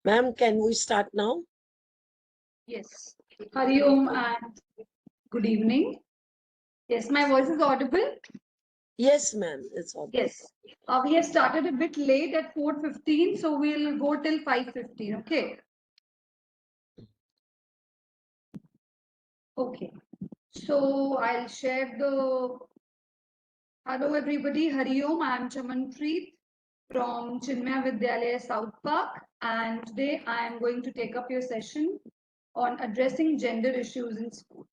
Ma'am, can we start now? Yes. Hari Om and good evening. Yes, my voice is audible. Yes, ma'am, it's all. Yes. We have started a bit late at 4:15, so we'll go till 5:15. Okay. Okay. So I'll share the. Hello, everybody. Hari Om. I'm Chamanpreet from Chinmaya Vidyalaya South Park, and today I am going to take up your session on addressing gender issues in school.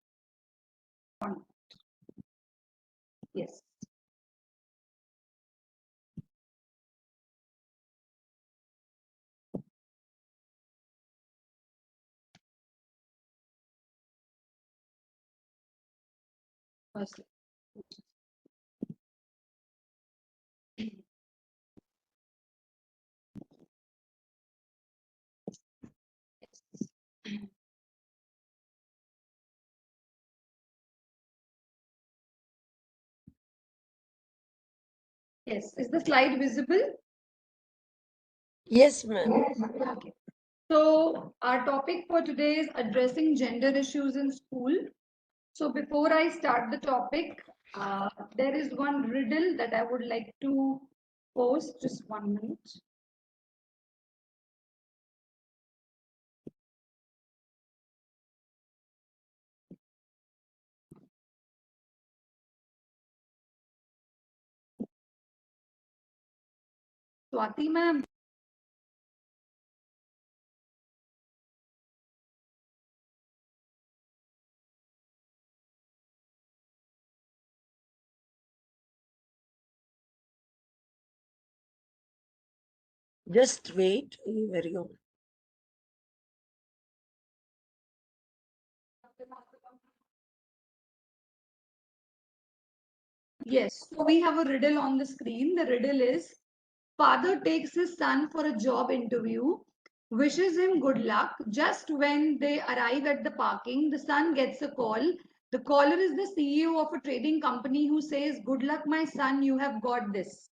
Yes. First. Yes. Is the slide visible? Yes, ma'am. Okay. So our topic for today is addressing gender issues in school. So before I start the topic, there is one riddle that I would like to post. Just 1 minute. Swati ma'am. Just wait. Very on. Yes. So we have a riddle on the screen. The riddle is: father takes his son for a job interview, wishes him good luck. Just when they arrive at the parking, the son gets a call. The caller is the CEO of a trading company who says, "Good luck, my son, you have got this."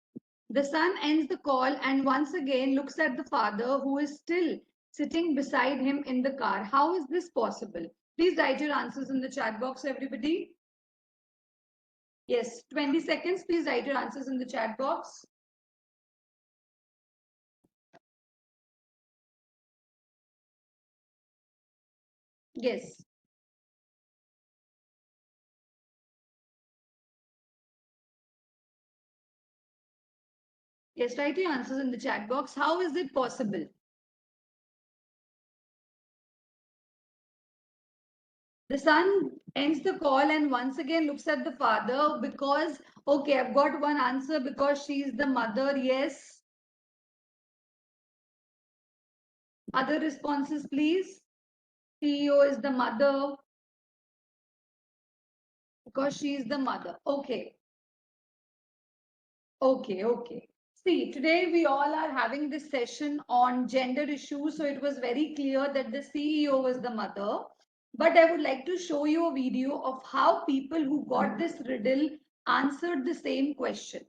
The son ends the call and once again looks at the father who is still sitting beside him in the car. How is this possible? Please write your answers in the chat box, everybody. Yes, 20 seconds. Please write your answers in the chat box. Yes. Yes, write your answers in the chat box. How is it possible? The son ends the call and once again looks at the father because, okay, I've got one answer because she's the mother. Yes. Other responses, please. CEO is the mother because she's the mother. Okay. Okay. See, today we all are having this session on gender issues. So it was very clear that the CEO was the mother. But I would like to show you a video of how people who got this riddle answered the same question.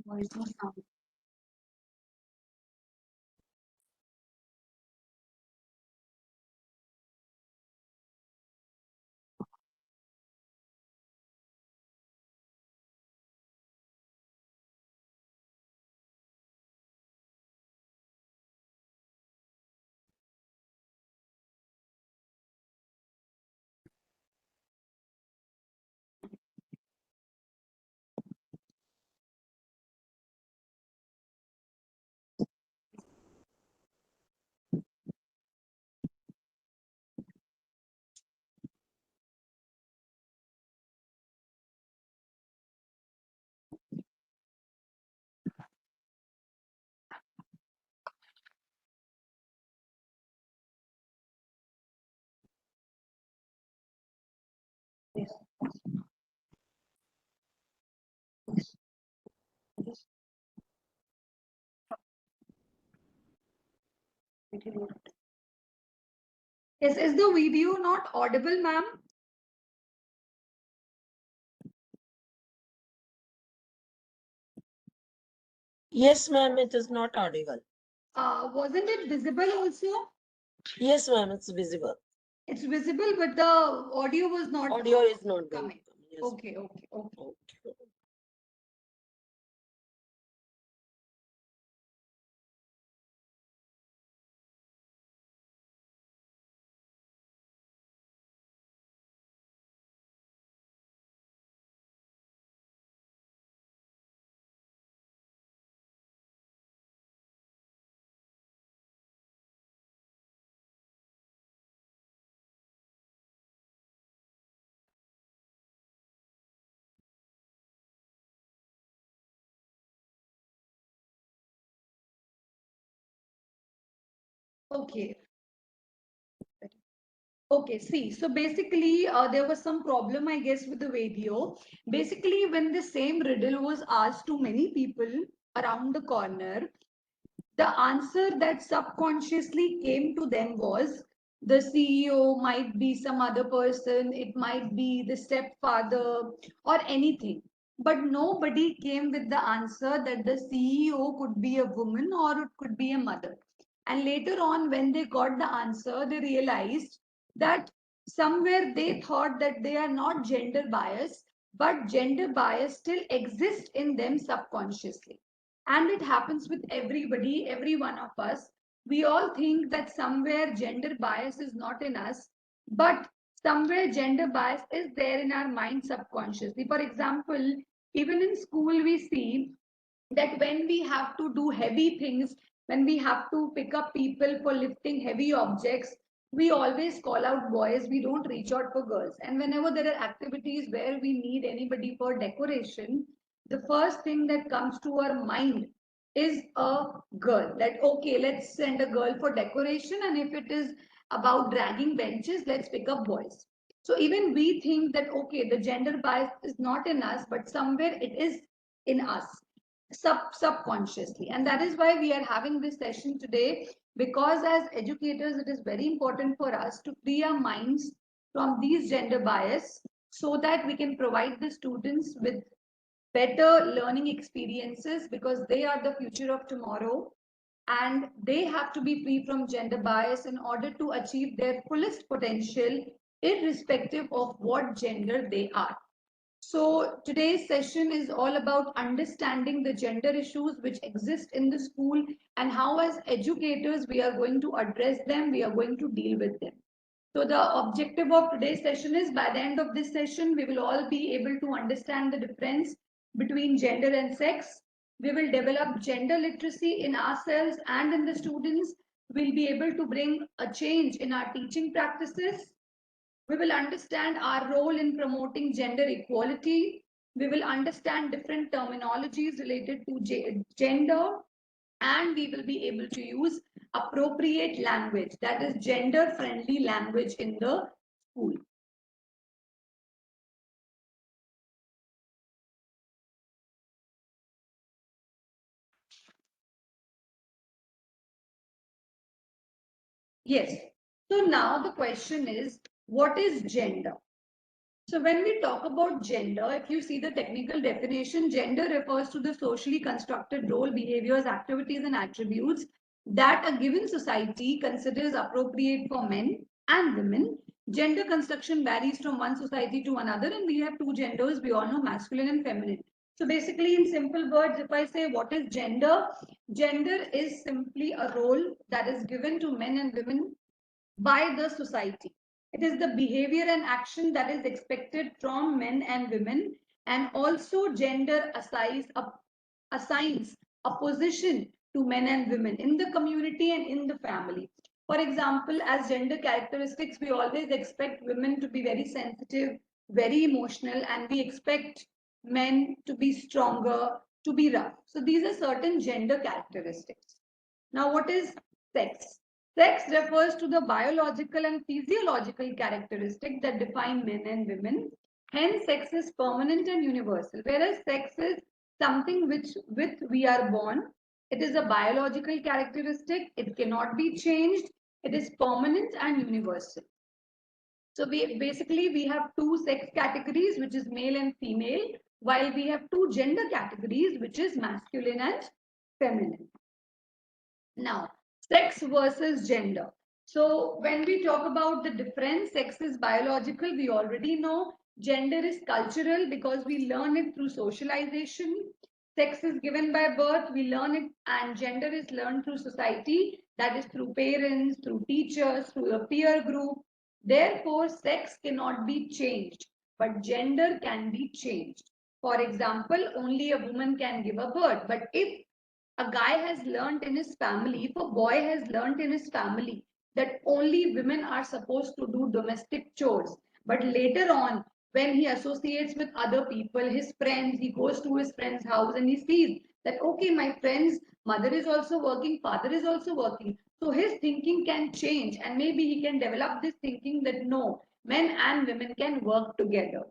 Voice no sound. Yes. Yes. Is the video not audible, ma'am? Yes, ma'am, it is not audible. Wasn't it visible also? Yes, ma'am, it's visible. It's visible, but the audio was not Audio is not going coming. to come. Yes. Okay, okay, okay. Okay. Okay. Okay, see, so basically, there was some problem, I guess, with the video. Basically, when the same riddle was asked to many people around the corner, the answer that subconsciously came to them was the CEO might be some other person, it might be the stepfather or anything. But nobody came with the answer that the CEO could be a woman or it could be a mother. And later on, when they got the answer, they realized that somewhere they thought that they are not gender biased, but gender bias still exists in them subconsciously. And it happens with everybody, every one of us. We all think that somewhere gender bias is not in us, but somewhere gender bias is there in our mind subconsciously. For example, even in school, we see that when we have to do heavy things, when we have to pick up people for lifting heavy objects, we always call out boys, we don't reach out for girls. And whenever there are activities where we need anybody for decoration, the first thing that comes to our mind is a girl. That, okay, let's send a girl for decoration. And if it is about dragging benches, let's pick up boys. So even we think that, okay, the gender bias is not in us, but somewhere it is in us subconsciously. And that is why we are having this session today, because as educators it is very important for us to free our minds from these gender bias so that we can provide the students with better learning experiences, because they are the future of tomorrow and they have to be free from gender bias in order to achieve their fullest potential, irrespective of what gender they are. So today's session is all about understanding the gender issues which exist in the school and how as educators we are going to address them, we are going to deal with them. So the objective of today's session is, by the end of this session, we will all be able to understand the difference between gender and sex. We will develop gender literacy in ourselves and in the students. We'll be able to bring a change in our teaching practices. We will understand our role in promoting gender equality. We will understand different terminologies related to gender, and we will be able to use appropriate language, that is gender friendly language in the school. Yes. So now the question is, what is gender? So when we talk about gender, if you see the technical definition, gender refers to the socially constructed role, behaviors, activities, and attributes that a given society considers appropriate for men and women. Gender construction varies from one society to another, and we have two genders, we all know, masculine and feminine. So basically, in simple words, if I say what is gender, gender is simply a role that is given to men and women by the society. It is the behavior and action that is expected from men and women, and also gender assigns a position to men and women in the community and in the family. For example, as gender characteristics, we always expect women to be very sensitive, very emotional, and we expect men to be stronger, to be rough. So these are certain gender characteristics. Now, what is sex? Sex refers to the biological and physiological characteristics that define men and women. Hence, sex is permanent and universal, whereas sex is something which with we are born. It is a biological characteristic. It cannot be changed. It is permanent and universal. So we have two sex categories, which is male and female, while we have two gender categories, which is masculine and feminine. Now, sex versus gender. So when we talk about the difference, sex is biological, we already know. Gender is cultural because we learn it through socialization. Sex is given by birth, we learn it, and gender is learned through society, that is through parents, through teachers, through a peer group. Therefore, sex cannot be changed, but gender can be changed. For example, only a woman can give a birth, but if a guy has learned in his family, if a boy has learned in his family that only women are supposed to do domestic chores, but later on, when he associates with other people, his friends, he goes to his friend's house and he sees that, okay, my friend's mother is also working, father is also working. So his thinking can change, and maybe he can develop this thinking that no, men and women can work together.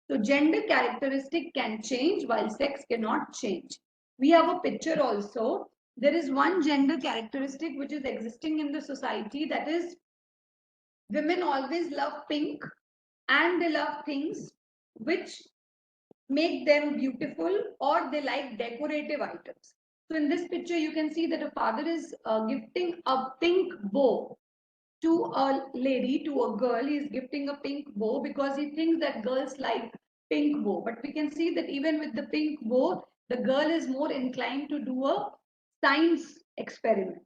So gender characteristic can change while sex cannot change. We have a picture also. There is one gender characteristic which is existing in the society, that is women always love pink and they love things which make them beautiful, or they like decorative items. So in this picture, you can see that a father is gifting a pink bow to a lady, to a girl. He is gifting a pink bow because he thinks that girls like pink bow. But we can see that even with the pink bow, the girl is more inclined to do a science experiment.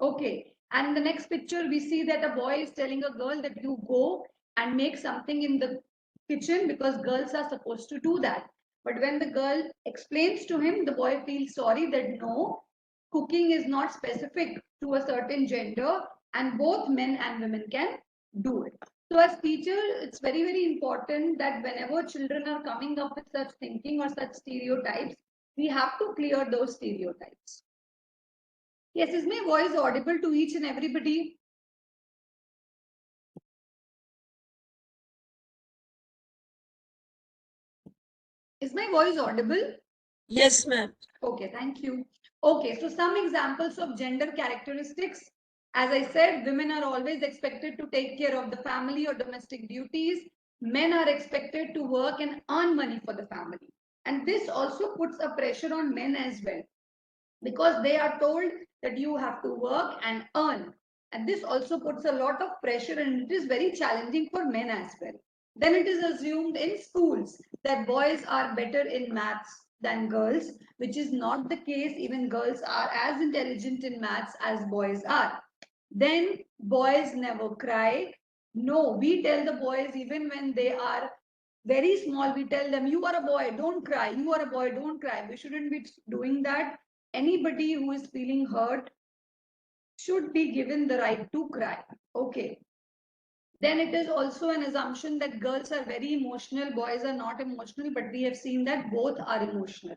Okay. And the next picture, we see that a boy is telling a girl that you go and make something in the kitchen because girls are supposed to do that. But when the girl explains to him, the boy feels sorry that no, cooking is not specific to a certain gender, and both men and women can do it. So as teacher, it's very, very important that whenever children are coming up with such thinking or such stereotypes, we have to clear those stereotypes. Yes, is my voice audible to each and everybody? Is my voice audible? Yes, ma'am. Okay, thank you. Okay, so some examples of gender characteristics. As I said, women are always expected to take care of the family or domestic duties. Men are expected to work and earn money for the family. And this also puts a pressure on men as well, because they are told that you have to work and earn. And this also puts a lot of pressure, and it is very challenging for men as well. Then it is assumed in schools that boys are better in maths than girls, which is not the case. Even girls are as intelligent in maths as boys are. Then boys never cry. No, we tell the boys even when they are very small, we tell them, you are a boy, don't cry. You are a boy, don't cry. We shouldn't be doing that. Anybody who is feeling hurt should be given the right to cry. Okay. Then it is also an assumption that girls are very emotional, boys are not emotional, but we have seen that both are emotional.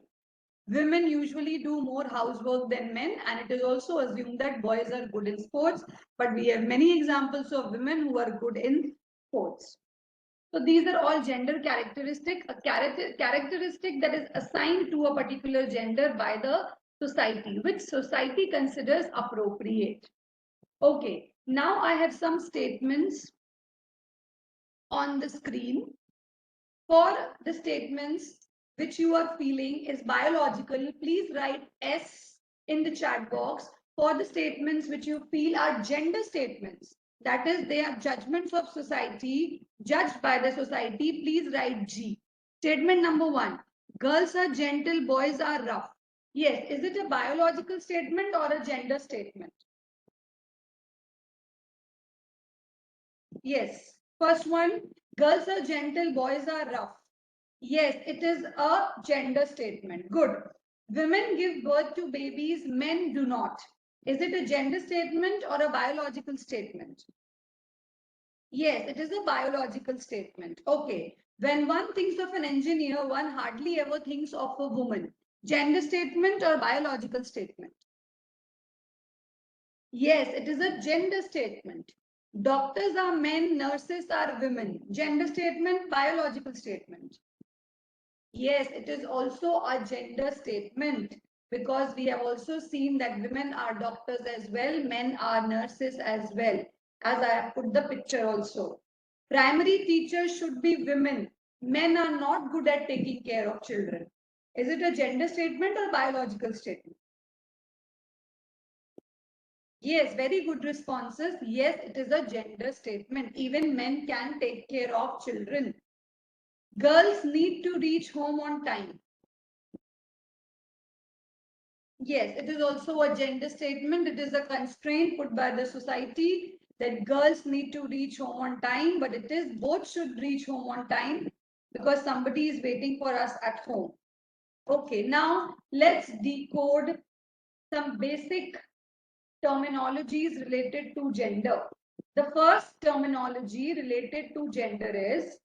Women usually do more housework than men, and it is also assumed that boys are good in sports, but we have many examples of women who are good in sports. So these are all gender characteristic, a characteristic that is assigned to a particular gender by the society, which society considers appropriate. Okay, now I have some statements on the screen. For the statements which you are feeling is biological, please write S in the chat box. For the statements which you feel are gender statements, that is, they are judgments of society, judged by the society, please write G. Statement number 1, girls are gentle, boys are rough. Yes, is it a biological statement or a gender statement? Yes. First one, girls are gentle, boys are rough. Yes, it is a gender statement. Good. Women give birth to babies, men do not. Is it a gender statement or a biological statement? Yes, it is a biological statement. Okay. When one thinks of an engineer, one hardly ever thinks of a woman. Gender statement or biological statement? Yes, it is a gender statement. Doctors are men, nurses are women. Gender statement, biological statement. Yes, it is also a gender statement because we have also seen that women are doctors as well, men are nurses as well, as I have put the picture also. Primary teachers should be women. Men are not good at taking care of children. Is it a gender statement or biological statement? Yes, very good responses. Yes, it is a gender statement. Even men can take care of children. Girls need to reach home on time. Yes, it is also a gender statement. It is a constraint put by the society that girls need to reach home on time, but it is both should reach home on time because somebody is waiting for us at home. Okay, now let's decode some basic terminologies related to gender. The first terminology related to gender is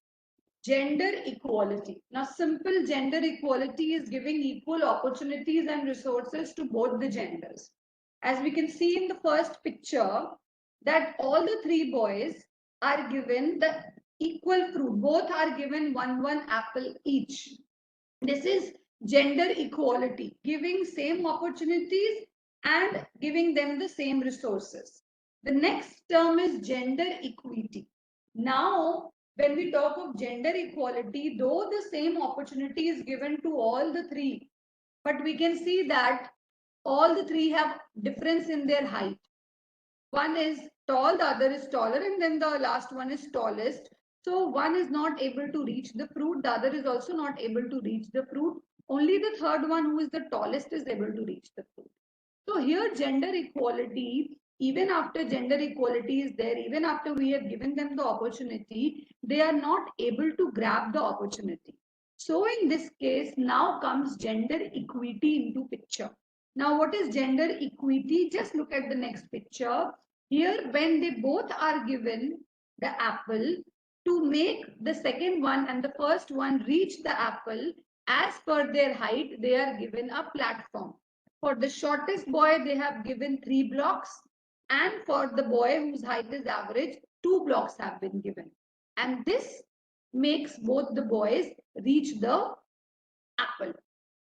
gender equality. Now, simple gender equality is giving equal opportunities and resources to both the genders. As we can see in the first picture, that all the three boys are given the equal fruit. Both are given one apple each. This is gender equality, giving same opportunities and giving them the same resources. The next term is gender equity. Now, when we talk of gender equality, though the same opportunity is given to all the three, but we can see that all the three have difference in their height. One is tall, the other is taller, and then the last one is tallest. So one is not able to reach the fruit, the other is also not able to reach the fruit. Only the third one, who is the tallest, is able to reach the fruit. So here gender equality, even after gender equality is there, even after we have given them the opportunity, they are not able to grab the opportunity. So in this case, now comes gender equity into picture. Now what is gender equity? Just look at the next picture. Here when they both are given the apple, to make the second one and the first one reach the apple, as per their height, they are given a platform. For the shortest boy, they have given 3 blocks, and for the boy whose height is average, 2 blocks have been given. And this makes both the boys reach the apple.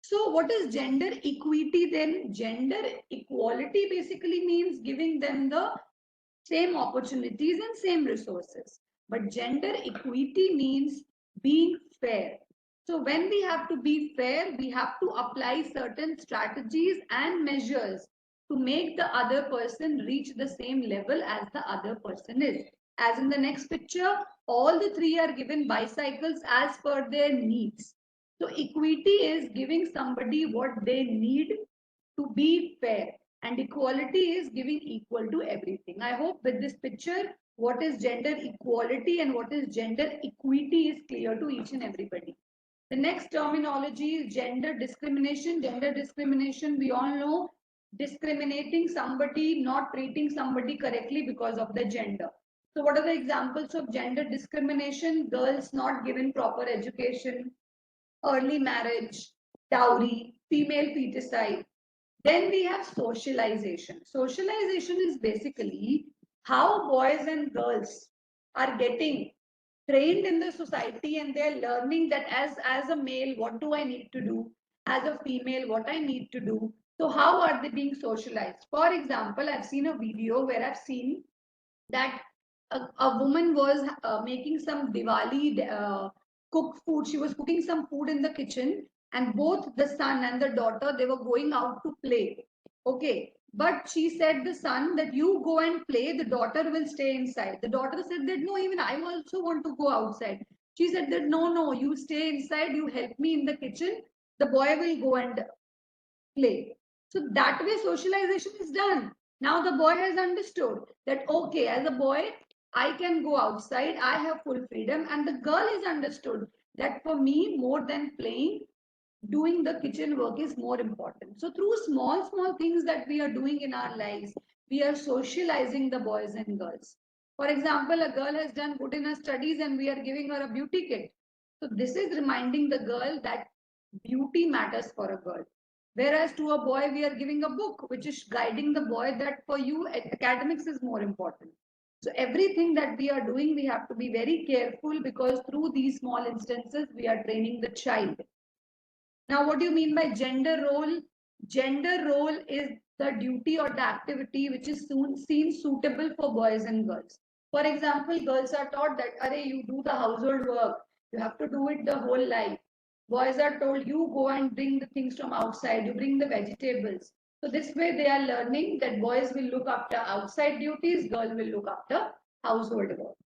So what is gender equity then? Gender equality basically means giving them the same opportunities and same resources. But gender equity means being fair. So when we have to be fair, we have to apply certain strategies and measures to make the other person reach the same level as the other person is. As in the next picture, all the three are given bicycles as per their needs. So equity is giving somebody what they need to be fair, and equality is giving equal to everything. I hope with this picture, what is gender equality and what is gender equity is clear to each and everybody. The next terminology is gender discrimination. Gender discrimination, we all know, discriminating somebody, not treating somebody correctly because of the gender. So what are the examples of gender discrimination? Girls not given proper education, early marriage, dowry, female feticide. Then we have socialization. Socialization is basically how boys and girls are getting trained in the society, and they're learning that as a male, what do I need to do? As a female, what I need to do? So how are they being socialized? For example, I've seen a video where I've seen that a woman was making some Diwali cook food. She was cooking some food in the kitchen, and both the son and the daughter, they were going out to play. Okay. But she said the son that you go and play, the daughter will stay inside. The daughter said that no, even I also want to go outside. She said that no, you stay inside, you help me in the kitchen. The boy will go and play. So that way socialization is done. Now the boy has understood that okay, as a boy, I can go outside, I have full freedom, and the girl has understood that for me, more than playing, doing the kitchen work is more important. So through small things that we are doing in our lives, we are socializing the boys and girls. For example, a girl has done good in her studies and we are giving her a beauty kit. So this is reminding the girl that beauty matters for a girl. Whereas to a boy, we are giving a book, which is guiding the boy that for you, academics is more important. So everything that we are doing, we have to be very careful because through these small instances, we are training the child. Now, what do you mean by gender role? Gender role is the duty or the activity which is soon seen suitable for boys and girls. For example, girls are taught that, Arey, you do the household work, you have to do it the whole life. Boys are told, you go and bring the things from outside, you bring the vegetables. So this way they are learning that boys will look after outside duties, girl will look after household work.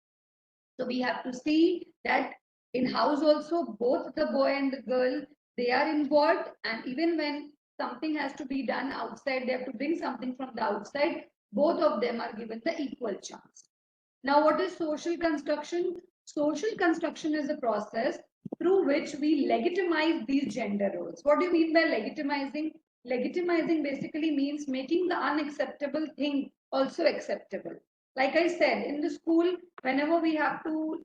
So we have to see that in house also, both the boy and the girl, they are involved, and even when something has to be done outside, they have to bring something from the outside, both of them are given the equal chance. Now, what is social construction? Social construction is a process through which we legitimize these gender roles. What do you mean by legitimizing? Legitimizing basically means making the unacceptable thing also acceptable. Like I said, in the school, whenever we have to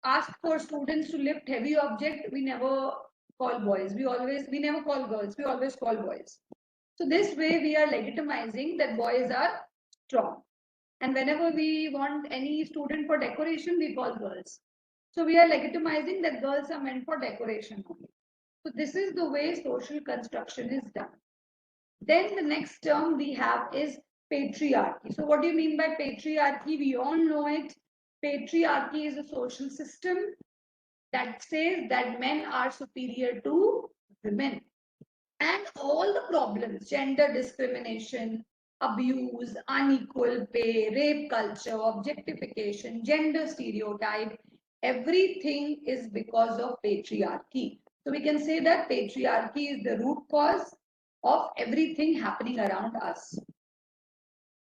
ask for students to lift heavy object, we never call boys. We never call girls. We always call boys. So this way we are legitimizing that boys are strong. And whenever we want any student for decoration, we call girls. So we are legitimizing that girls are meant for decoration only. So this is the way social construction is done. Then the next term we have is patriarchy. So what do you mean by patriarchy? We all know it. Patriarchy is a social system that says that men are superior to women. And all the problems, gender discrimination, abuse, unequal pay, rape culture, objectification, gender stereotype, everything is because of patriarchy. So we can say that patriarchy is the root cause of everything happening around us.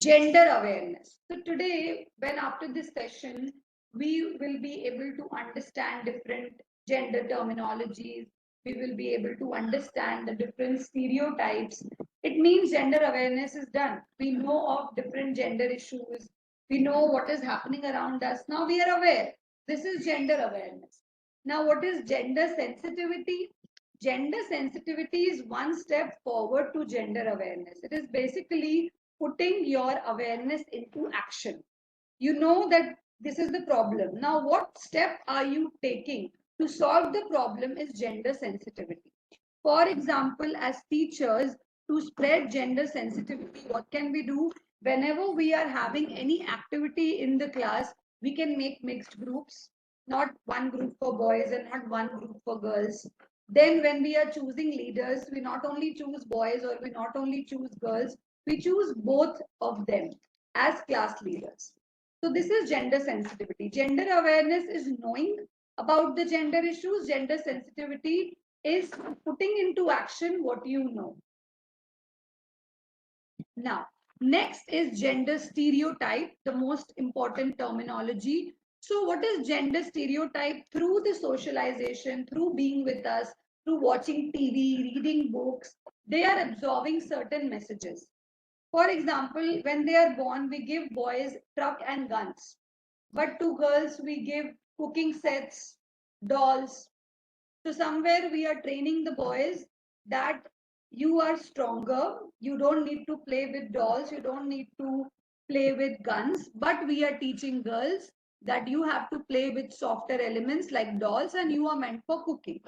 Gender awareness. So today, when after this session, we will be able to understand different gender terminologies. We will be able to understand the different stereotypes. It means gender awareness is done. We know of different gender issues. We know what is happening around us. Now we are aware. This is gender awareness. Now, what is gender sensitivity? Gender sensitivity is one step forward to gender awareness. It is basically putting your awareness into action. You know that this is the problem. Now, what step are you taking to solve the problem is gender sensitivity. For example, as teachers, to spread gender sensitivity, what can we do? Whenever we are having any activity in the class, we can make mixed groups, not one group for boys and not one group for girls. Then when we are choosing leaders, we not only choose boys or we not only choose girls, we choose both of them as class leaders. So this is gender sensitivity. Gender awareness is knowing about the gender issues. Gender sensitivity is putting into action what you know. Now, next is gender stereotype, the most important terminology. So what is gender stereotype? Through the socialization, through being with us, through watching TV, reading books, they are absorbing certain messages. For example, when they are born, we give boys truck and guns. But to girls, we give cooking sets, dolls. So somewhere we are training the boys that you are stronger. You don't need to play with dolls. You don't need to play with guns. But we are teaching girls that you have to play with softer elements like dolls and you are meant for cooking.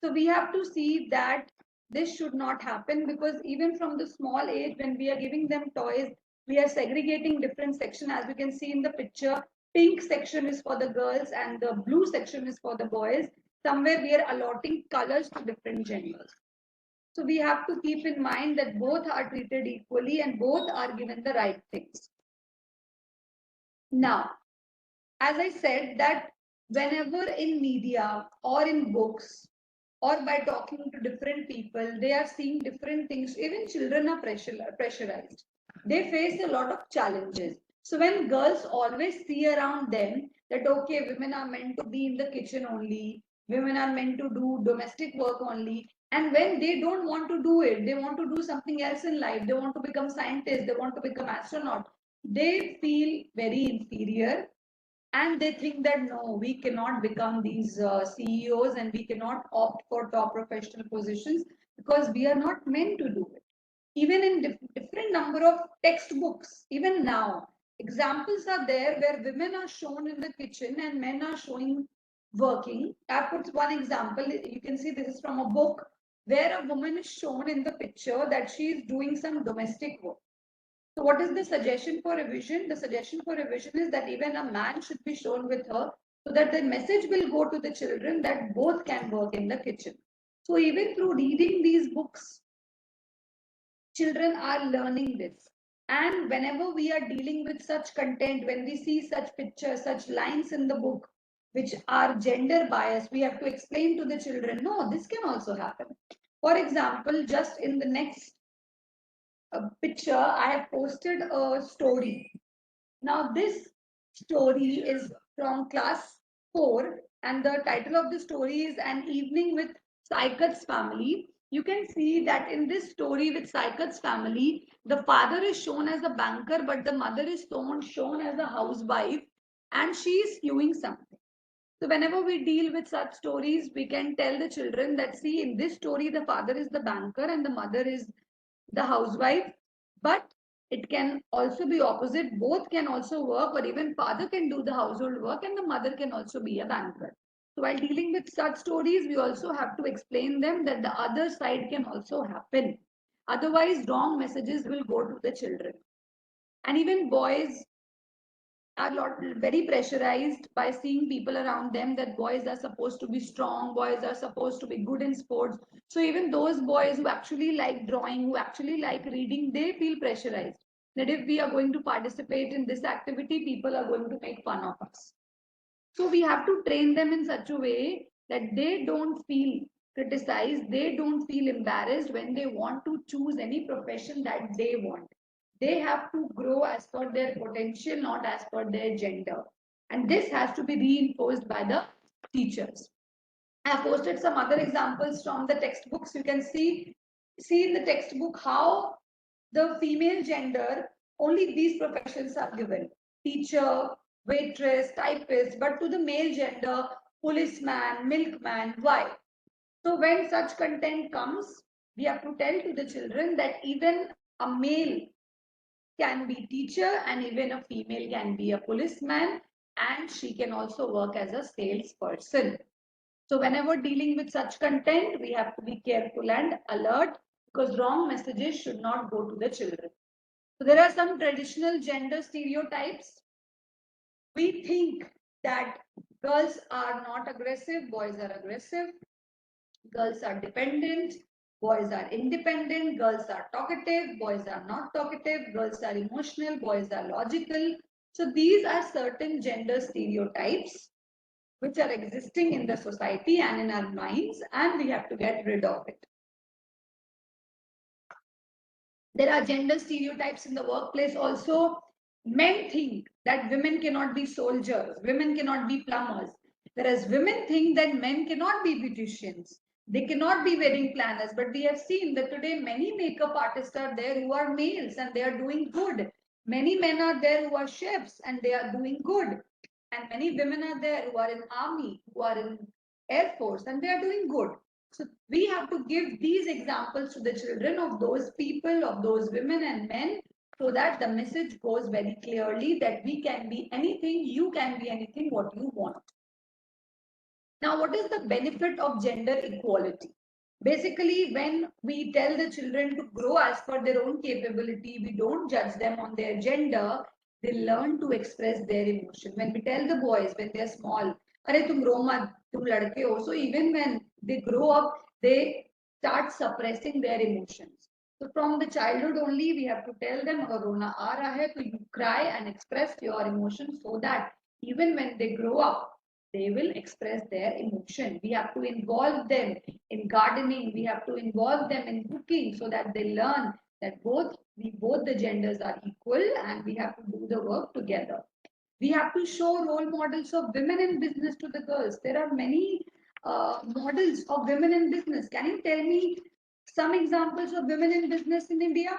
So we have to see that this should not happen because even from the small age, when we are giving them toys, we are segregating different sections. As you can see in the picture, pink section is for the girls and the blue section is for the boys. somewhere we are allotting colors to different genders. So we have to keep in mind that both are treated equally and both are given the right things. Now, as I said, that whenever in media or in books or by talking to different people, they are seeing different things. Even children are pressurized. They face a lot of challenges. So when girls always see around them that, okay, women are meant to be in the kitchen only, women are meant to do domestic work only, and when they don't want to do it, they want to do something else in life, they want to become scientists, they want to become astronaut, they feel very inferior, and they think that no, we cannot become these CEOs and we cannot opt for top professional positions because we are not meant to do it. Even in different number of textbooks, even now, examples are there where women are shown in the kitchen and men are showing working. I put one example. You can see this is from a book where a woman is shown in the picture that she is doing some domestic work. So what is the suggestion for revision? The suggestion for revision is that even a man should be shown with her so that the message will go to the children that both can work in the kitchen. So even through reading these books, children are learning this. And whenever we are dealing with such content, when we see such pictures, such lines in the book, which are gender biased, we have to explain to the children, no, this can also happen. For example, just in the next picture, I have posted a story. Now, this story is from class 4, and the title of the story is An Evening with Saikat's Family. You can see that in this story with Saikat's family, the father is shown as a banker, but the mother is shown as a housewife, and she is skewing something. So, whenever we deal with such stories, we can tell the children that, see, in this story, the father is the banker and the mother is the housewife, but it can also be opposite. Both can also work, or even father can do the household work and the mother can also be a banker. So while dealing with such stories, we also have to explain them that the other side can also happen. Otherwise, wrong messages will go to the children. And even boys are very pressurized by seeing people around them that boys are supposed to be strong, boys are supposed to be good in sports. So even those boys who actually like drawing, who actually like reading, they feel pressurized that if we are going to participate in this activity, people are going to make fun of us. So we have to train them in such a way that they don't feel criticized, they don't feel embarrassed when they want to choose any profession that they want. They have to grow as per their potential, not as per their gender. And this has to be reinforced by the teachers. I have posted some other examples from the textbooks. You can see in the textbook how the female gender, only these professions are given. Teacher, waitress, typist, but to the male gender, policeman, milkman. Why? So when such content comes, we have to tell to the children that even a male can be teacher and even a female can be a policeman, and she can also work as a salesperson. So whenever dealing with such content, we have to be careful and alert because wrong messages should not go to the children. So there are some traditional gender stereotypes. We think that girls are not aggressive, boys are aggressive. Girls are dependent, boys are independent. Girls are talkative, boys are not talkative. Girls are emotional, boys are logical. So these are certain gender stereotypes which are existing in the society and in our minds, and we have to get rid of it. There are gender stereotypes in the workplace also. Men think that women cannot be soldiers, women cannot be plumbers, whereas women think that men cannot be beauticians, they cannot be wedding planners. But we have seen that today many makeup artists are there who are males and they are doing good. Many men are there who are chefs and they are doing good. And many women are there who are in army, who are in air force, and they are doing good. So we have to give these examples to the children of those people, of those women and men, so that the message goes very clearly that we can be anything, you can be anything what you want. Now, what is the benefit of gender equality? Basically, when we tell the children to grow as per their own capability, we don't judge them on their gender, they learn to express their emotion. When we tell the boys when they're small, "Arey tum ro mat, तुम लड़के हो. So even when they grow up, they start suppressing their emotions. So from the childhood only, we have to tell them, अगर रोना आ रहा है तो you cry and express your emotions so that even when they grow up, they will express their emotion. We have to involve them in gardening. We have to involve them in cooking so that they learn that both the genders are equal and we have to do the work together. We have to show role models of women in business to the girls. There are many models of women in business. Can you tell me some examples of women in business in India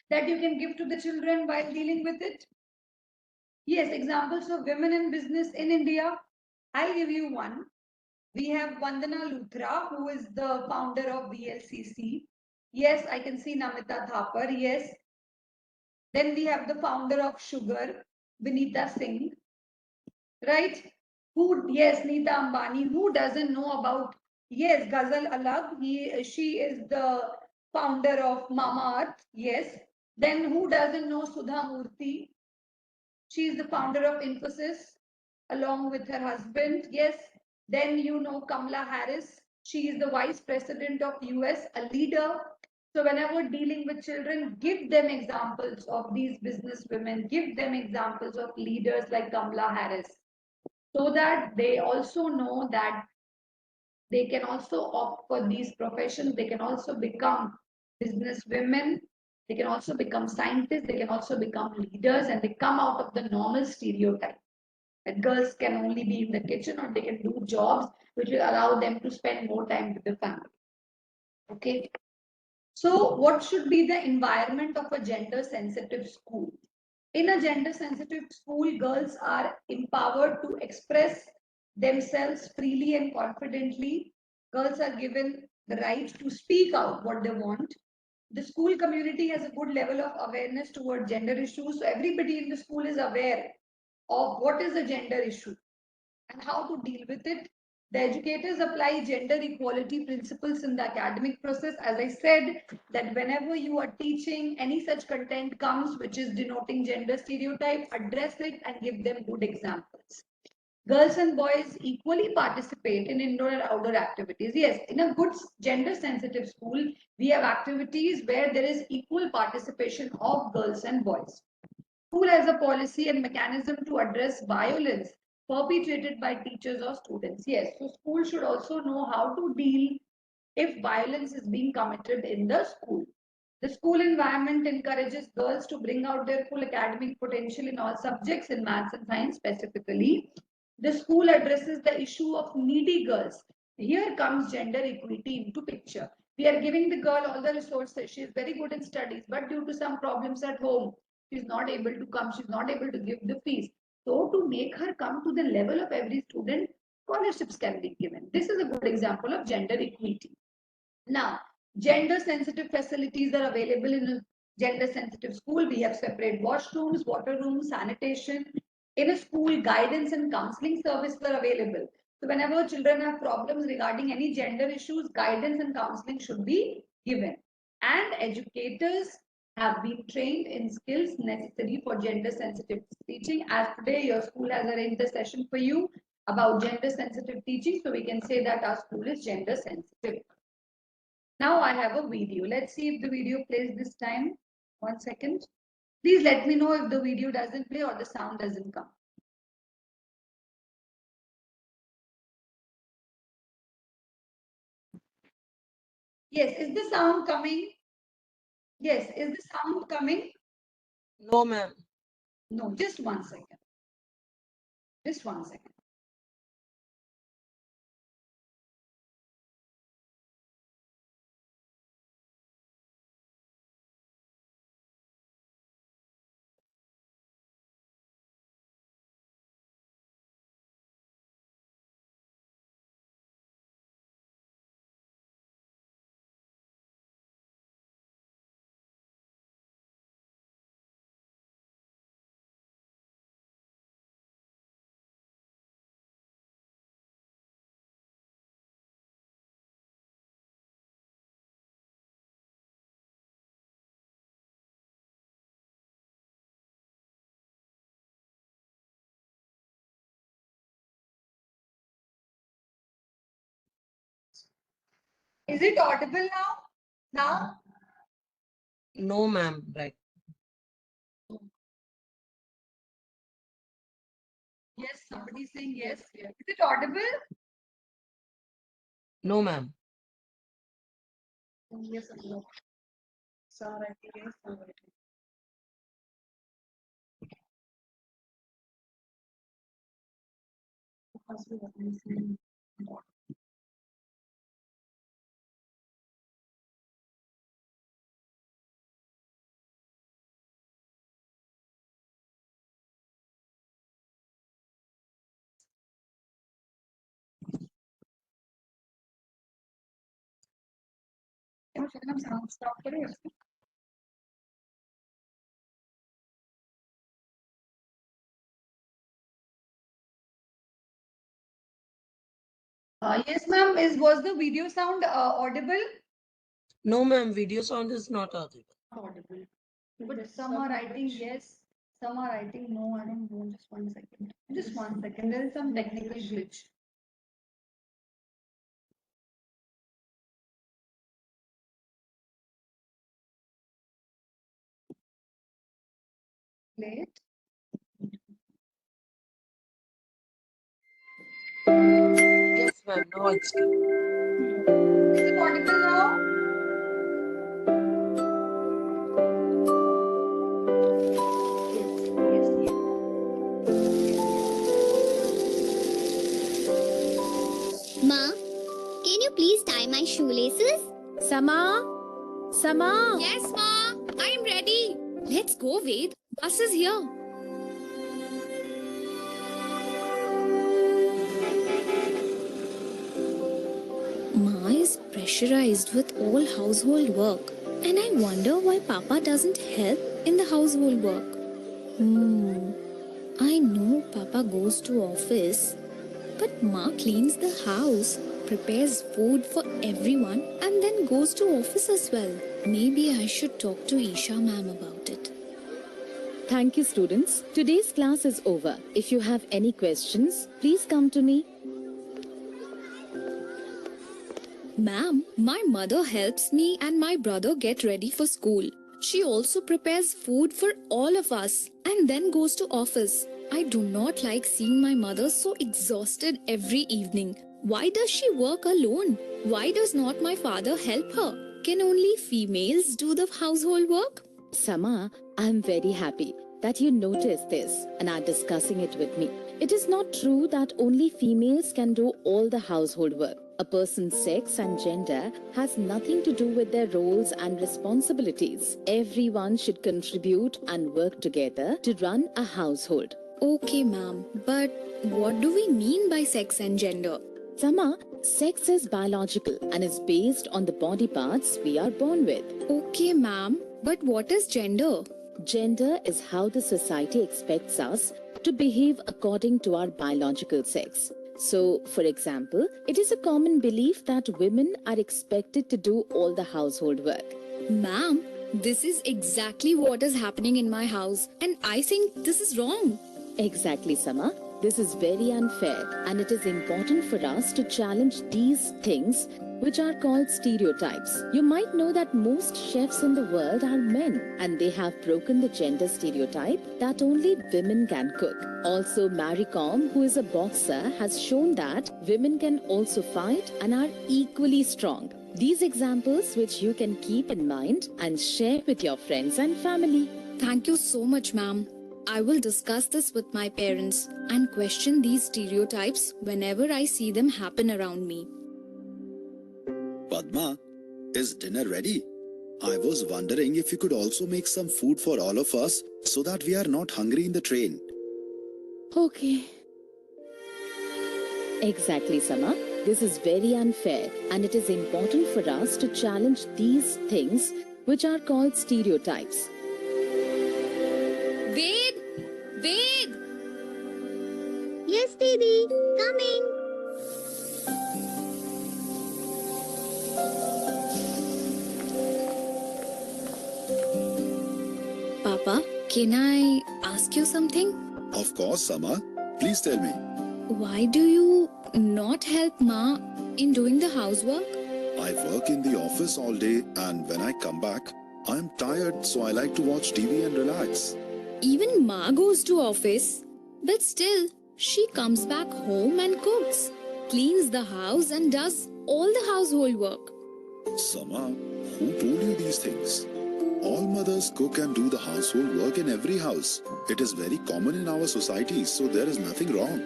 that you can give to the children while dealing with it? Yes, examples of women in business in India. I'll give you one. We have Vandana Luthra, who is the founder of VLCC. Yes, I can see Namita Thapar. Yes. Then we have the founder of Sugar, Vinita Singh. Right? Who, yes, Neeta Ambani. Who doesn't know about, yes, Ghazal Alag. She is the founder of Mama Earth. Yes. Then who doesn't know Sudha Murthy? She is the founder of Infosys along with her husband. Yes. Then you know Kamala Harris. She is the vice president of US, a leader. So whenever dealing with children, give them examples of these business women, give them examples of leaders like Kamala Harris, so that they also know that they can also opt for these professions. They can also become business women. They can also become scientists. They can also become leaders, and they come out of the normal stereotype that girls can only be in the kitchen or they can do jobs which will allow them to spend more time with the family. Okay. So, what should be the environment of a gender sensitive school? In a gender sensitive school, girls are empowered to express themselves freely and confidently. Girls are given the right to speak out what they want. The school community has a good level of awareness toward gender issues. So everybody in the school is aware of what is a gender issue and how to deal with it. The educators apply gender equality principles in the academic process. As I said, that whenever you are teaching, any such content comes which is denoting gender stereotype, address it and give them good examples. Girls and boys equally participate in indoor and outdoor activities. Yes, in a good gender sensitive school, we have activities where there is equal participation of girls and boys. School has a policy and mechanism to address violence perpetrated by teachers or students. Yes, so school should also know how to deal if violence is being committed in the school. The school environment encourages girls to bring out their full academic potential in all subjects, in maths and science specifically. The school addresses the issue of needy girls. Here comes gender equity into picture. We are giving the girl all the resources. She is very good in studies, but due to some problems at home, she is not able to come. She is not able to give the fees. So to make her come to the level of every student, scholarships can be given. This is a good example of gender equity. Now, gender sensitive facilities are available in a gender sensitive school. We have separate washrooms, water rooms, sanitation. In a school, guidance and counseling services are available. So whenever children have problems regarding any gender issues, guidance and counseling should be given. And educators have been trained in skills necessary for gender sensitive teaching. As today, your school has arranged a session for you about gender sensitive teaching. So we can say that our school is gender sensitive. Now I have a video. Let's see if the video plays this time. 1 second. Please let me know if the video doesn't play or the sound doesn't come. Yes, is the sound coming? Yes, is the sound coming? No, ma'am. No, just 1 second. Just 1 second. Is it audible now? Now? No, ma'am. Right. Yes, somebody saying yes. Is it audible? No, ma'am. Yes or no? Sir, I think yes. Sir, I think. Because we are listening. क्या फिर हम sound stop करें उसको? Yes, ma'am. Was the video sound audible? No, ma'am. Video sound is not audible. Audible. But some are writing yes, some are writing no. I don't know. Just 1 second. Just 1 second. There is some technical glitch. Late. Yes, ma'am. No, it's good. Is it audible now? Yes, Ma, can you please tie my shoelaces? Sama? Sama? Yes, Ma. I'm ready. Let's go, Ved. Bus is here. Ma is pressurized with all household work, and I wonder why Papa doesn't help in the household work. I know Papa goes to office, but Ma cleans the house, prepares food for everyone, and then goes to office as well. Maybe I should talk to Isha ma'am about it. Thank you, students. Today's class is over. If you have any questions, please come to me. Ma'am, my mother helps me and my brother get ready for school. She also prepares food for all of us and then goes to office. I do not like seeing my mother so exhausted every evening. Why does she work alone? Why does not my father help her? Can only females do the household work? Sama, I'm very happy that you noticed this and are discussing it with me. It is not true that only females can do all the household work. A person's sex and gender has nothing to do with their roles and responsibilities. Everyone should contribute and work together to run a household. Okay, ma'am, but what do we mean by sex and gender? Sama, sex is biological and is based on the body parts we are born with. Okay, ma'am, but what is gender? Gender is how the society expects us to behave according to our biological sex. So, for example, it is a common belief that women are expected to do all the household work. Ma'am, this is exactly what is happening in my house, and I think this is wrong. Exactly, Sama. This is very unfair, and it is important for us to challenge these things which are called stereotypes. You might know that most chefs in the world are men, and they have broken the gender stereotype that only women can cook. Also, Mary Kom, who is a boxer, has shown that women can also fight and are equally strong. These examples which you can keep in mind and share with your friends and family. Thank you so much, ma'am. I will discuss this with my parents and question these stereotypes whenever I see them happen around me. Padma, is dinner ready? I was wondering if you could also make some food for all of us so that we are not hungry in the train. Okay. Exactly, Sama. This is very unfair, and it is important for us to challenge these things which are called stereotypes. Ved! Ved! Yes, Didi, coming. Papa, can I ask you something? Of course, Sama. Please tell me. Why do you not help Ma in doing the housework? I work in the office all day, and when I come back, I'm tired, so I like to watch TV and relax. Even Ma goes to office, but still, she comes back home and cooks, cleans the house and does all the household work. Sama, who told you these things? All mothers cook and do the household work in every house. It is very common in our society, so there is nothing wrong.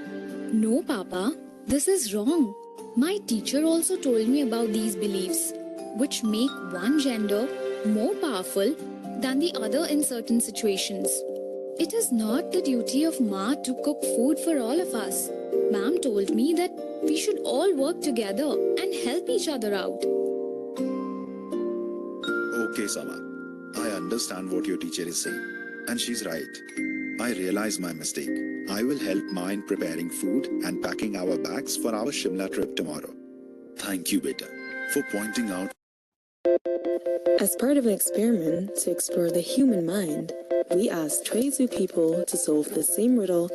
No, Papa, this is wrong. My teacher also told me about these beliefs, which make one gender more powerful than the other in certain situations. It is not the duty of Ma to cook food for all of us. Ma'am told me that we should all work together and help each other out. Okay, Sama. I understand what your teacher is saying, and she's right. I realize my mistake. I will help Ma in preparing food and packing our bags for our Shimla trip tomorrow. Thank you, beta, for pointing out. As part of an experiment to explore the human mind, we asked 22 people to solve the same riddle.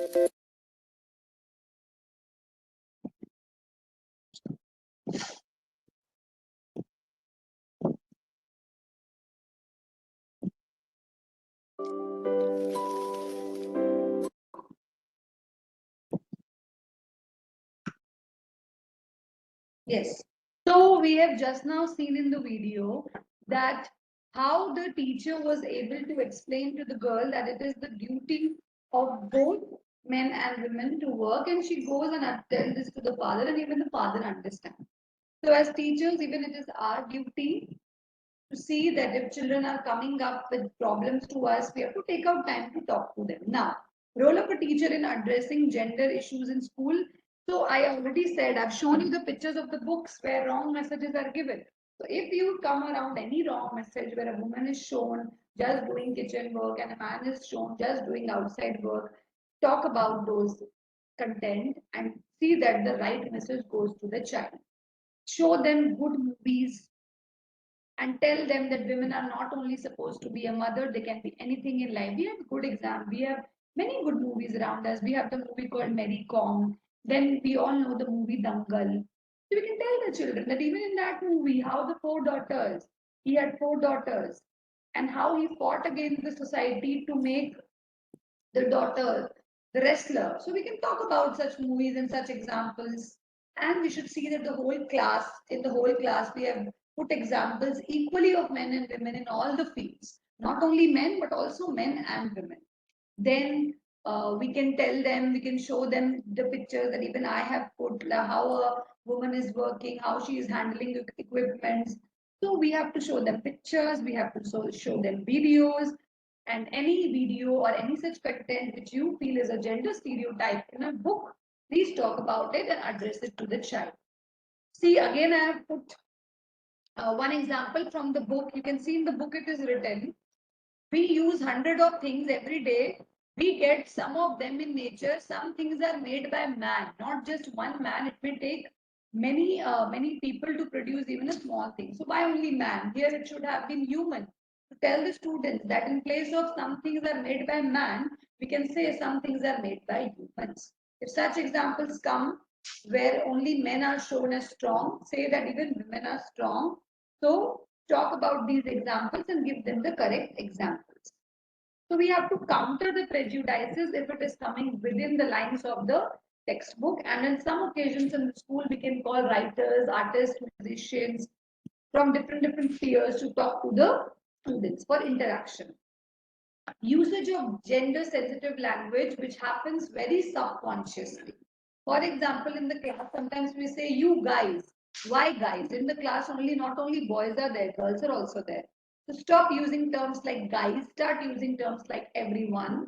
Yes. So we have just now seen in the video that how the teacher was able to explain to the girl that it is the duty of both men and women to work, and she goes and tells this to the father, and even the father understands. So as teachers, even it is our duty to see that if children are coming up with problems to us, we have to take out time to talk to them. Now, role of a teacher in addressing gender issues in school. So I already said, I've shown you the pictures of the books where wrong messages are given. So if you come around any wrong message where a woman is shown just doing kitchen work and a man is shown just doing outside work, talk about those content and see that the right message goes to the child. Show them good movies and tell them that women are not only supposed to be a mother, they can be anything in life. We have good examples. We have many good movies around us. We have the movie called Mary Kom. Then we all know the movie Dangal. So we can tell the children that even in that movie, how the four daughters, he had four daughters, and how he fought against the society to make the daughter the wrestler. So we can talk about such movies and such examples. And we should see that the whole class, in the whole class, we have put examples equally of men and women in all the fields. Not only men, but also men and women. Then we can tell them, we can show them the pictures that even I have put, like how a woman is working, how she is handling the equipment. So we have to show them pictures, we have to show them videos, and any video or any such content which you feel is a gender stereotype in a book, please talk about it and address it to the child. See, again, I have put one example from the book. You can see in the book it is written, we use 100 of things every day. We get some of them in nature. Some things are made by man, not just one man. It may take many people to produce even a small thing. So why only man? Here it should have been human. To tell the students that in place of some things are made by man, we can say some things are made by humans. If such examples come where only men are shown as strong, say that even women are strong. So talk about these examples and give them the correct examples. So we have to counter the prejudices if it is coming within the lines of the textbook. And in some occasions in the school, we can call writers, artists, musicians from different spheres to talk to the students for interaction. Usage of gender sensitive language, which happens very subconsciously. For example, in the class, sometimes we say, you guys. Why guys? In the class, not only boys are there, girls are also there. So stop using terms like guys, start using terms like everyone,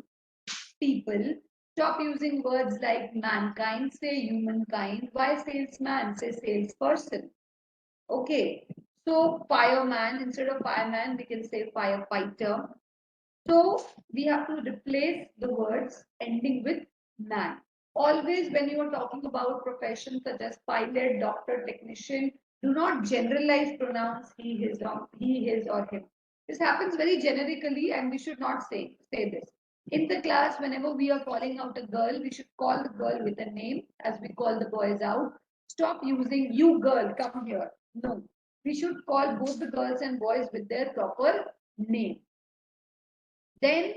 people. Stop using words like mankind, say humankind. Why salesman? Say salesperson. Okay. So fireman, instead of fireman, we can say firefighter. So we have to replace the words ending with man. Always when you are talking about professions such as pilot, doctor, technician, do not generalize pronouns he, his or him. This happens very generically and we should not say this. In the class, whenever we are calling out a girl, we should call the girl with a name as we call the boys out. Stop using you girl, come here. No. we should call both the girls and boys with their proper name. Then,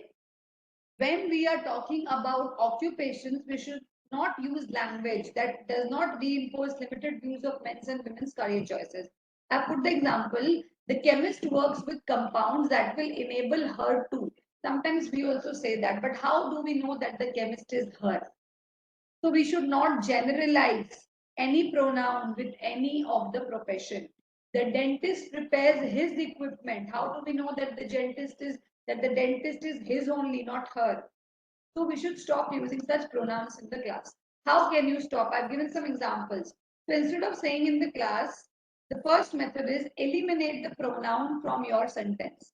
when we are talking about occupations, we should not use language that does not reinforce limited views of men's and women's career choices. I put the example, the chemist works with compounds that will enable her to. Sometimes we also say that, but how do we know that the chemist is her? So we should not generalize any pronoun with any of the profession. The dentist prepares his equipment. How do we know that the dentist is his only, not her? So we should stop using such pronouns in the class. How can you stop? I've given some examples. So instead of saying in the class, the first method is eliminate the pronoun from your sentence.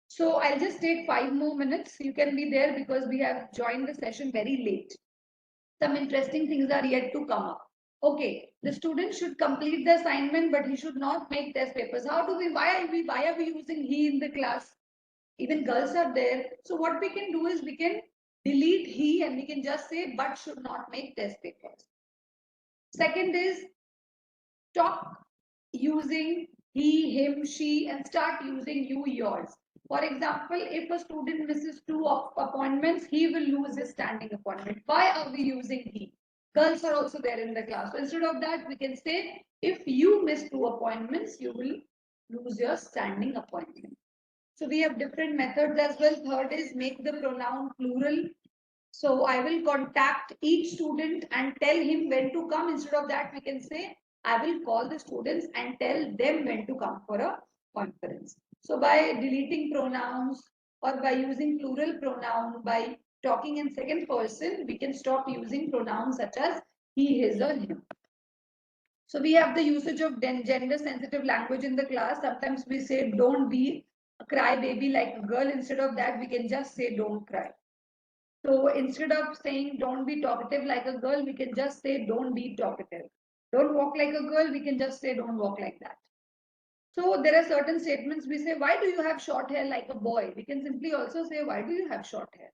So I'll just take 5 more minutes. You can be there because we have joined the session very late. Some interesting things are yet to come up. Okay, the student should complete the assignment, but he should not make test papers. Why are we using he in the class? Even girls are there. So what we can do is we can delete he and we can just say but should not make test papers. Second is stop using he, him, she and start using you, yours. For example, if a student misses 2 appointments, he will lose his standing appointment. Why are we using he? Girls are also there in the class. So instead of that, we can say if you miss 2 appointments, you will lose your standing appointment. So we have different methods as well. Third is make the pronoun plural. So I will contact each student and tell him when to come. Instead of that, we can say I will call the students and tell them when to come for a conference. So by deleting pronouns or by using plural pronoun, by talking in second person, we can stop using pronouns such as he, his or him. So we have the usage of gender sensitive language in the class. Sometimes we say don't be a crybaby like a girl. Instead of that, we can just say don't cry. So instead of saying don't be talkative like a girl, we can just say don't be talkative. Don't walk like a girl, we can just say don't walk like that. So there are certain statements we say, why do you have short hair like a boy? We can simply also say, why do you have short hair?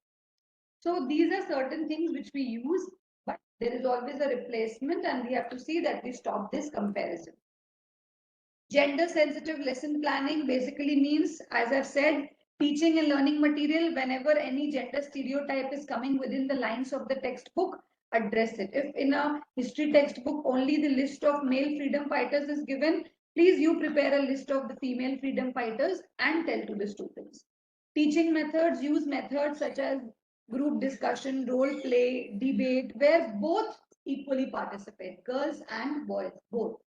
So these are certain things which we use, but there is always a replacement and we have to see that we stop this comparison. Gender sensitive lesson planning basically means, as I've said, teaching and learning material whenever any gender stereotype is coming within the lines of the textbook, address it. If in a history textbook only the list of male freedom fighters is given, please you prepare a list of the female freedom fighters and tell to the students. Teaching methods, use methods such as group discussion, role play, debate, where both equally participate, girls and boys, both.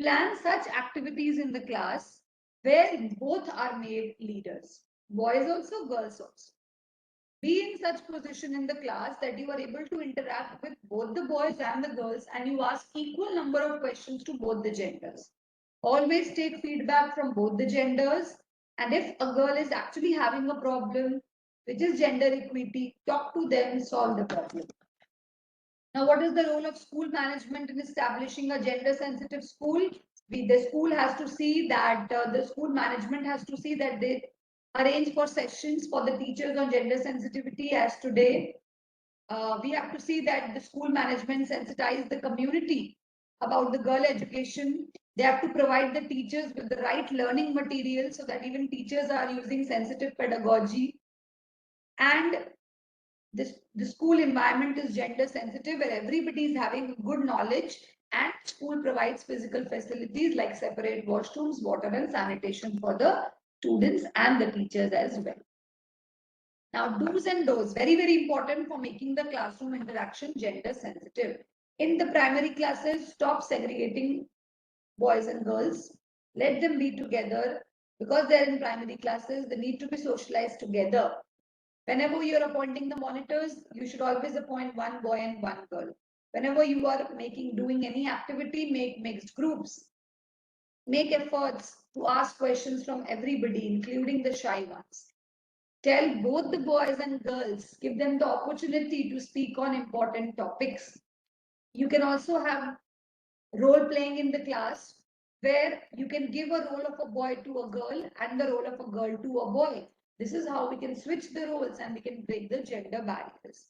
Plan such activities in the class where both are made leaders, boys also, girls also. Be in such position in the class that you are able to interact with both the boys and the girls and you ask equal number of questions to both the genders. Always take feedback from both the genders, and if a girl is actually having a problem, which is gender equity, talk to them, solve the problem. Now, what is the role of school management in establishing a gender sensitive school? The school has to see that the school management has to see that they arrange for sessions for the teachers on gender sensitivity. As today, we have to see that the school management sensitize the community about the girl education. They have to provide the teachers with the right learning material so that even teachers are using sensitive pedagogy. And the school environment is gender sensitive where everybody is having good knowledge and school provides physical facilities like separate washrooms, water and sanitation for the students and the teachers as well. Now, do's and don'ts, very, very important for making the classroom interaction gender sensitive. In the primary classes, stop segregating boys and girls. Let them be together because they're in primary classes. They need to be socialized together. Whenever you're appointing the monitors, you should always appoint one boy and one girl. Whenever you are doing any activity, make mixed groups. Make efforts to ask questions from everybody, including the shy ones. Tell both the boys and girls, give them the opportunity to speak on important topics. You can also have role playing in the class where you can give a role of a boy to a girl and the role of a girl to a boy. This is how we can switch the roles and we can break the gender barriers.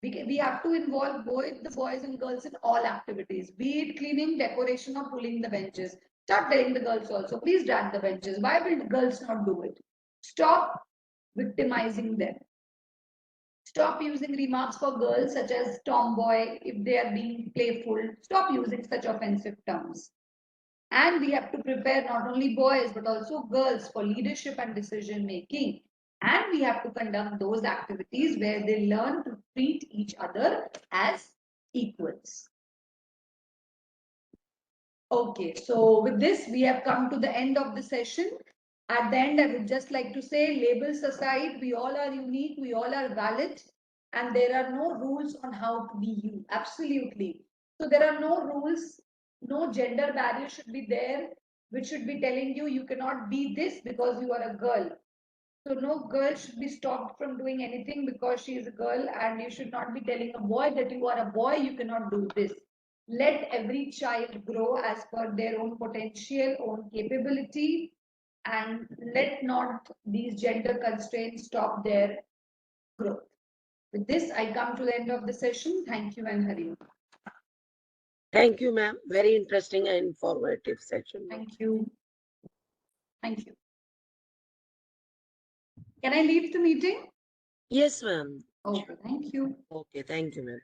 We have to involve both the boys and girls in all activities, be it cleaning, decoration, or pulling the benches. Start telling the girls also, please drag the benches. Why will the girls not do it? Stop victimizing them. Stop using remarks for girls such as tomboy if they are being playful. Stop using such offensive terms. And we have to prepare not only boys but also girls for leadership and decision making. And we have to conduct those activities where they learn to treat each other as equals. Okay, so with this, we have come to the end of the session. At the end, I would just like to say, labels aside, we all are unique, we all are valid, and there are no rules on how to be you. Absolutely. So there are no rules, no gender barrier should be there, which should be telling you you cannot be this because you are a girl. So no girl should be stopped from doing anything because she is a girl, and you should not be telling a boy that you are a boy, you cannot do this. Let every child grow as per their own potential, own capability, and let not these gender constraints stop their growth. With this, I come to the end of the session. Thank you and Hari. Thank you, ma'am. Very interesting and informative session. Thank you. Thank you. Can I leave the meeting? Yes, ma'am. Okay, thank you. Okay, thank you, ma'am.